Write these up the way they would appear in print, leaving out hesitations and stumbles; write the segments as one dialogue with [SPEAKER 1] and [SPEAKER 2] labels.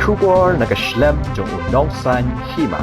[SPEAKER 1] Shubor nakaslem jong unongsan hima.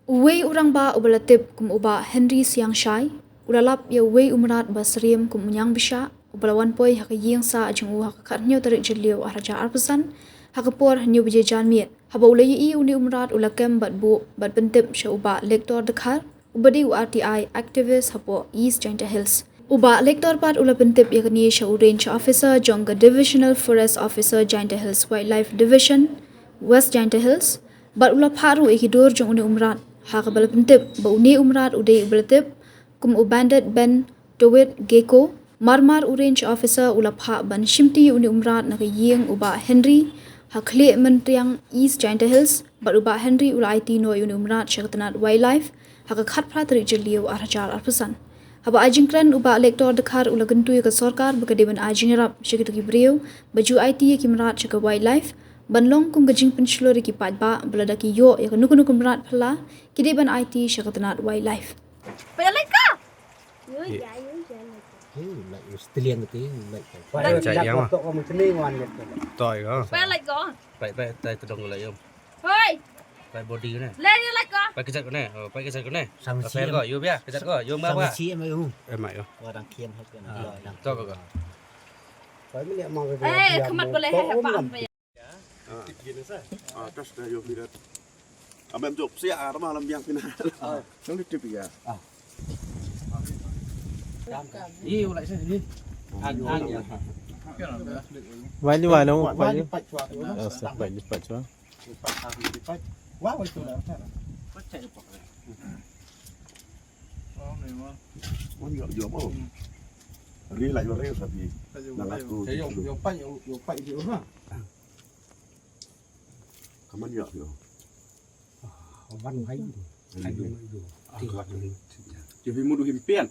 [SPEAKER 2] Uwei urang ba ubalatip kum uba Henry Siang Shai, ulalap ya uwei umrat basriam kum unyang bisha, ubalawan poi haka ying sa ajung u haka karnyo tarik jeliu ahraja arpasan, haka por hanyo bije jan miet, haba ulai i uni umrat ulakem bat bu bat bentip sya uba lektor dekhar, ubadi u RTI activist hapo East Jainta Hills. Uba lektor pat ula bentip yakni sya range officer jongga divisional forest officer Jainta Hills Wildlife Division, West Jainta Hills, bat ula paru ikidur jong uni umrat. Haka bala bentip ba uni umrat udai ubalatip kum ubandit Ben Dawit Gecko marmar range officer ula pha ban shimti uni umrat naka ying uba Henry hakli mentriang East Jainta Hills bat uba Henry ula IT no uni umrat syakatanat wildlife haka khat pra tarik jeliu arhajar arpasan. Haba ajingkran uba lektor dekhar ula gentui ke sorkar bekadiban ajingrap syakituki beriu baju IT kimrat syaka wildlife banlong kum gajing pencelur ki padba beladaki yo ya kanu kumrat phala kidiban IT syakatanat wildlife.
[SPEAKER 3] Peleka.
[SPEAKER 4] Stilian tu like
[SPEAKER 5] chạy em à
[SPEAKER 4] tok kamu seni wan gitu.
[SPEAKER 5] tỏi có
[SPEAKER 3] Peleka.
[SPEAKER 5] phải tay tự động lại không
[SPEAKER 3] Hoi,
[SPEAKER 5] phải body cái này
[SPEAKER 3] le dia leka.
[SPEAKER 5] phải cái giật cái này phải cái giật cái này
[SPEAKER 4] Sama
[SPEAKER 5] phải gọi vô bia cái giật gọi vô
[SPEAKER 4] Sama
[SPEAKER 5] ba
[SPEAKER 4] si em eu.
[SPEAKER 5] em mày không
[SPEAKER 4] Orang kian hak kan.
[SPEAKER 5] to cái
[SPEAKER 4] Kau ni mau ke.
[SPEAKER 3] Kemat boleh apa?
[SPEAKER 6] Terus dah yo lihat. Abang jop siap ada malam yang final. Nang ditip ya.
[SPEAKER 5] yêu lại xem đi ăn ya
[SPEAKER 7] Vai đi vào đâu?
[SPEAKER 4] Wah,
[SPEAKER 7] Vai đi.
[SPEAKER 4] lipat cuak tu.
[SPEAKER 7] Vai lipat cuma.
[SPEAKER 4] Lipat. Wah, betul lah.
[SPEAKER 6] Muốn nhọ nhọ không? Ri lại vào rêu sapi. Nang aku.
[SPEAKER 4] Yo pai dia ha.
[SPEAKER 6] Kaman nhọ yo.
[SPEAKER 4] Văn hay.
[SPEAKER 5] chỉ vì mua đồ hiểm pian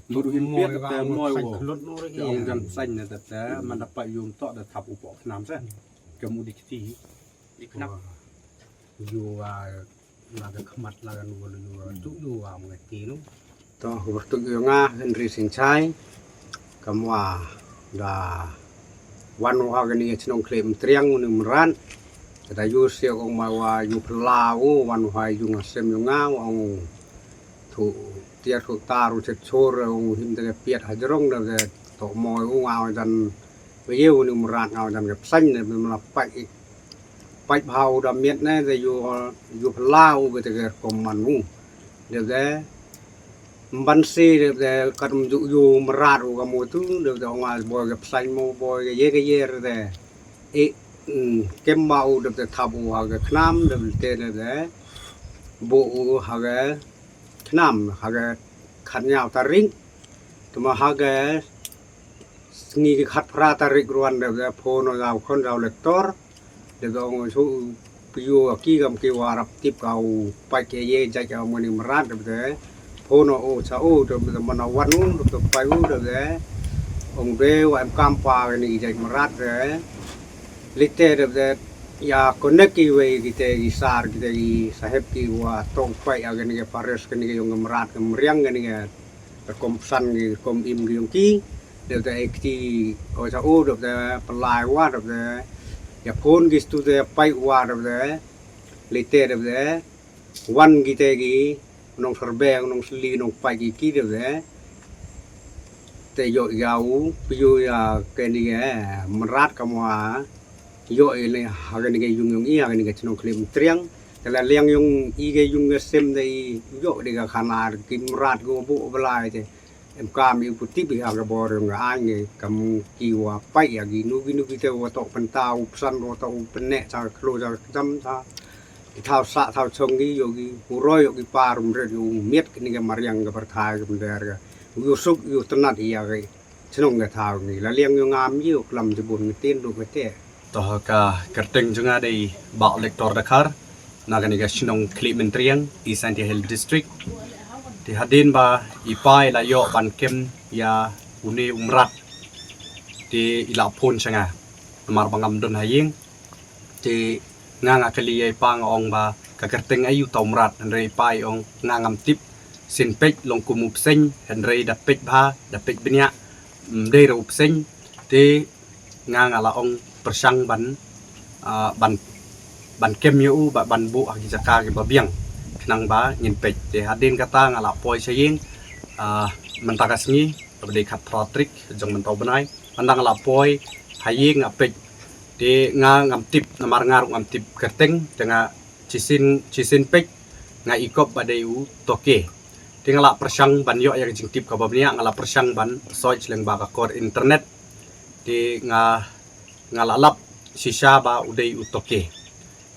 [SPEAKER 5] mua đồ hiểm pianแต่มวยwo
[SPEAKER 4] ลดนู่น
[SPEAKER 5] cái ông rắn xanh nàyแต่มันดับไปยุ่งต่อแต่ทับอุปกรณ์น้ำซะกับมูดิคีอีกนับ
[SPEAKER 4] อยู่ว่าลากันขมัดลากันวัวจุอยู่ว่ามึงตีนู้
[SPEAKER 8] to waktu nga Henry Singchai kamwa da wan wa gani chnong klem triang unimran da yu sia ong ma wa yu plau wan wa yu ngasem yu nga ong thu tia thu taru chet chor ong him de piet hajrong da to moy u ngao dan we yu unimran ngao dan gap xanh ne ma pai phau da miet ne da yu plau be te kom manu de ban si de kadum yu merat kamu tu de ngal boy ke pesan mo boy ke ye de kem mau de thabu ha ke knam de te de bo ha ke knam ha ke khan yaw taring tuma ha ke ngi ke khat pra tarik ruan de phone gaw khon gaw lektor de dong su piu ki gam ki warap tip kau pai ke ye ja ka mo ni merat de Pono o cha o de mana wanu de pai u de ong be wa em kampa ni jai marat de lite de ya connect ki we kite ki sar kite ki saheb ki wa tong pai aga ni pares ni yong marat ke mriang ni ke kom san ki kom im ki yong ki de ekti o cha o de pelai wa de ya pon ki stu de pai wa de lite de wan kite ki nong serbeng nong seli nong pagi ki de te yo gau piu ya ke ni merat kamwa yo ile ha ni ke yung i ha ni ke chno klim triang kala liang yung i ke yung sem de yo de ka khana ki merat go bu belai te em kam yu putih bi ha ga bor nga ai kam ki wa pai ya gi nu ki te wa to pentau pesan wa to penne cha klo cha jam cha thao sa thao chong gi yogi uroi yogi parum re yu miet ni ga mariang ga perthai ga bender ga yu suk yu tanat iya ga chnong ga thao ni la liang yu ngam yu klam jebun tin du ga te
[SPEAKER 5] toh ka kerteng junga dei bak lektor Dakar naga ni ga shinong Klimentriang East Jainta Hills District di hadin ba ipai la yo ban kem ya uni umrat di ila pon changa mar bangam don haying di ngang akali ay pang ong ba kakerteng ayu tomrat henry pai ong ngangam tip sin pek long kumup seng henry da pek ba da pek benya de rup seng te ngang ala ong persang ban ban kem yu ban bu hagi jaka ke babiang kenang ba ngin pej te hadin kata ngala poi saying mentakas ni bade khat trik jong mentau benai andang la poi haying apej te ngam tip namar ngar ngam tip kerteng dengan cisin pej nga ikop bade u toke te ngala persang ban yo yang jing tip ka babnia ngala persang ban search leng ba ka kor internet te ngala lap sisa ba udai u toke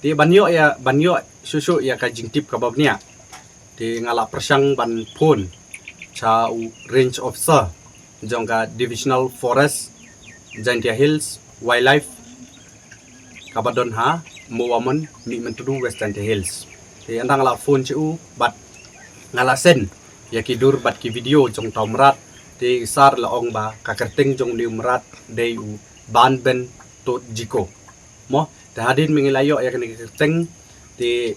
[SPEAKER 5] te banyo susu ya ka jing tip ka babnia te ngala persang ban phone cha u range officer jongka divisional forest Jantia Hills wildlife kabadon ha muwaman mi mentudu West Jantia Hills te andang la phone cu bat ngala sen ya kidur bat ki video jong tomrat te sar la ong ba kakerting jong liu merat dei u ban ben to jiko mo te hadin mengilayo ya kini kerteng te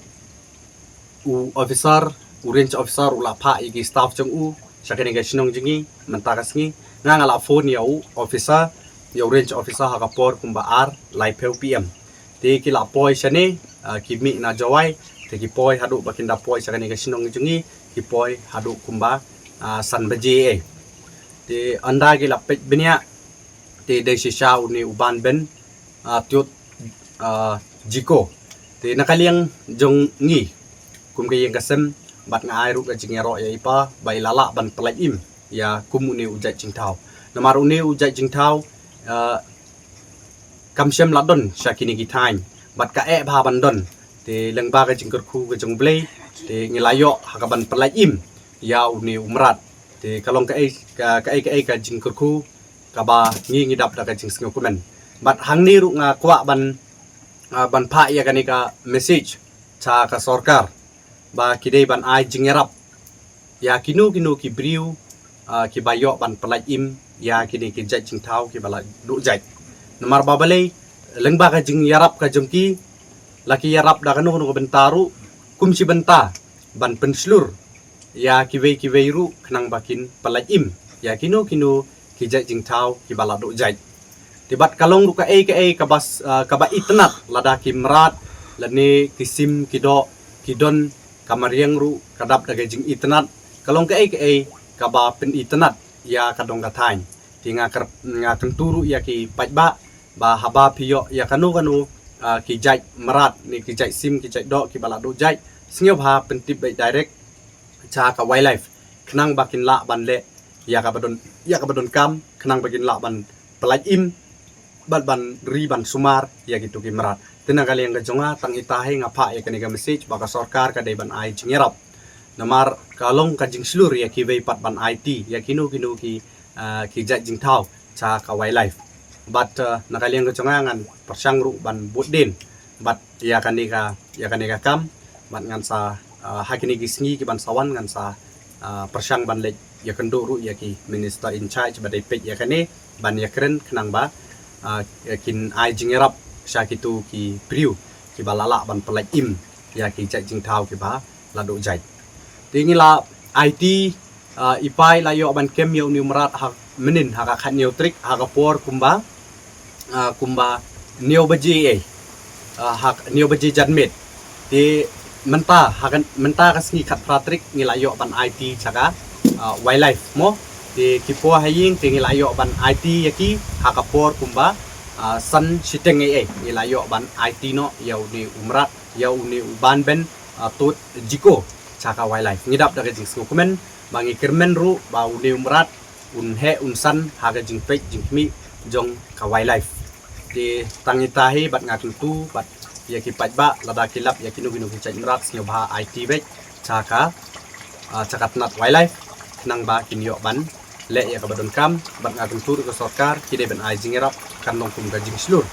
[SPEAKER 5] u officer u range officer u la pha iki staff jong u sakene ga sinong jingi mentakas ngi ngala phone ya u officer ya range officer ha kapor kumba ar lai peu pm te ki la poi sane ki mi na jawai te ki poi hadu bakinda poi sakene ga sinong jingi ki poi hadu kumba san baje te anda ki la pej benya te de shisha uni uban ben tiot jiko te nakaliang jong ngi kum ke yang kasem bat ngai ru ka jingero ya ipa bai lala ban pelai im ya kum uni ujai jingtau namar uni ujai jingtau kamsem ladon syakini gitain bat ka e bha ban don te lengba ka jingker khu ka jong blei te ngilayo hakaban pelai im ya uni umrat te kalong ka ka jingker khu ka ba ngi ngidap da ka jing singo kumen bat hang ni ru nga kwa ban pha ya kanika message cha ka sarkar ba kidei ban ai jingerap ya kinu ki briu ki bayo ban pelai im ya kini ki jai jingtau ki bala du jai namar babale lengba ka jing yarap ka jengki laki yarap da kanu ka bentaru kumsi benta ban penslur ya kiwei ru kenang bakin pelai im ya kinu ki jai jingtau ki bala du jai tibat kalong ru ka kabas kaba itnat lada ki merat lani kisim kido kidon kamariang ru kadap daga jing itnat kalong ka kaba pen itnat ya kadong katain tinga kenturu ya ki pajba ba haba piyo ya kanu ki jai merat ni ki jai sim ki jai do ki bala do jai singyo ha pentip bai direct cha ka wildlife kenang bakin la ban le ya ka badon kam kenang bakin la ban pelai im ban riban sumar ya gitu ki merat tenang kali yang kejonga tang itahe ngapa ya kani message baka sarkar ka dai ban ai jingerap namar kalong ka jing slur ya ki wei pat ban IT ya kinu ki jai jing tau cha ka wildlife but nakali yang kejonga ngan persang ru ban budin but ya kani ka kam ban ngan sa hakini gisngi ki ban sawan ngan sa persang ban le ya kendo ru ya ki minister in charge badai pej ya kane ban ya keren kenang ba kin ai jingerap sya kitu ki priu ki balala ban pelai im ya ki jai jing tau ki ba la do jai tingi la IT ipai la yo ban kem yo ni merat ha menin ha ka khat neu trik ha ka por kumba neu baji ha neu baji janmet ti menta ka sngi khat pratrik ngi la yo ban IT chaka wildlife mo ti kipo haying tingi la yo ban IT yaki ha ka por kumba san siteng ngi la yo ban IT no yau ni umrat yau ni uban ben tot jiko chaka wildlife ngidap da jing sngo komen bangi kermen ru ba uni umrat un san ha ga jing pek jing mi jong ka wildlife di tangi tahi bat ngatul tu bat ya ki pajba lada kilap ya kinu ki imrat sngo ba IT bek chaka nat wildlife nang ba kinyo ban le ya kabadon kam bat ngatul tur ko sarkar kide ben ai jingerap kan nong kum ga jing slur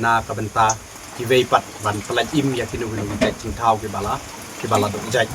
[SPEAKER 5] na kabenta ki vei pat ban pelai im ya kinu ki jing tau ki bala do jai